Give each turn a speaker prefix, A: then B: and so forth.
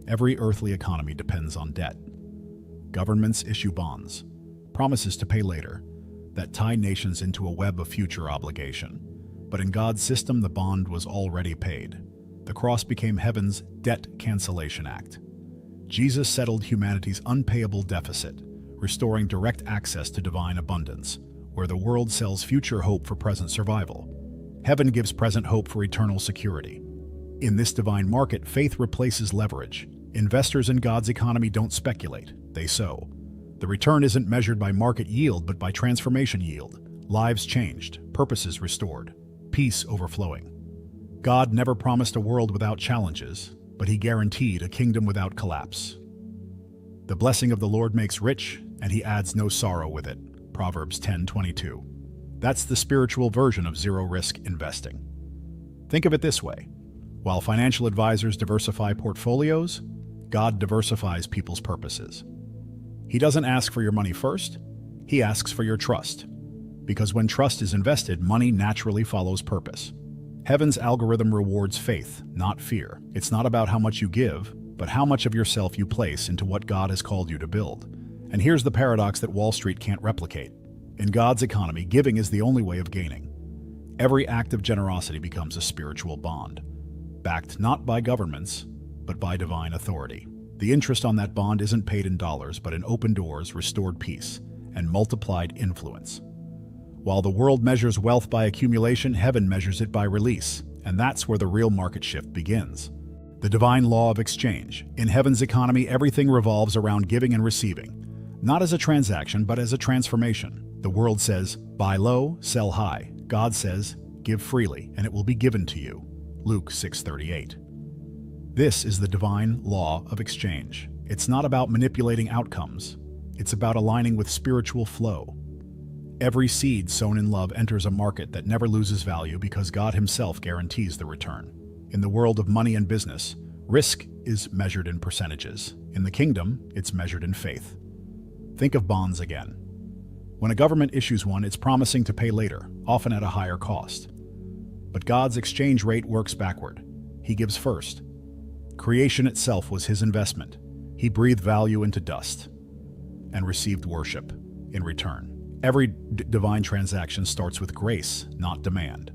A: Every earthly economy depends on debt. Governments issue bonds, promises to pay later, that tie nations into a web of future obligation. But in God's system, the bond was already paid. The cross became heaven's debt cancellation act. Jesus settled humanity's unpayable deficit, restoring direct access to divine abundance, where the world sells future hope for present survival. Heaven gives present hope for eternal security. In this divine market, faith replaces leverage. Investors in God's economy don't speculate, they sow. The return isn't measured by market yield, but by transformation yield. Lives changed, purposes restored, peace overflowing. God never promised a world without challenges, but He guaranteed a kingdom without collapse. The blessing of the Lord makes rich, and He adds no sorrow with it. Proverbs 10:22. That's the spiritual version of zero-risk investing. Think of it this way. While financial advisors diversify portfolios, God diversifies people's purposes. He doesn't ask for your money first, He asks for your trust. Because when trust is invested, money naturally follows purpose. Heaven's algorithm rewards faith, not fear. It's not about how much you give, but how much of yourself you place into what God has called you to build. And here's the paradox that Wall Street can't replicate. In God's economy, giving is the only way of gaining. Every act of generosity becomes a spiritual bond, backed not by governments, but by divine authority. The interest on that bond isn't paid in dollars, but in open doors, restored peace, and multiplied influence. While the world measures wealth by accumulation, heaven measures it by release, and that's where the real market shift begins. The divine law of exchange. In heaven's economy, everything revolves around giving and receiving, not as a transaction, but as a transformation. The world says, buy low, sell high. God says, give freely, and it will be given to you. Luke 6:38. This is the divine law of exchange. It's not about manipulating outcomes. It's about aligning with spiritual flow. Every seed sown in love enters a market that never loses value because God Himself guarantees the return. In the world of money and business, risk is measured in percentages. In the kingdom, it's measured in faith. Think of bonds again. When a government issues one, it's promising to pay later, often at a higher cost. But God's exchange rate works backward. He gives first. Creation itself was His investment. He breathed value into dust and received worship in return. Every divine transaction starts with grace, not demand.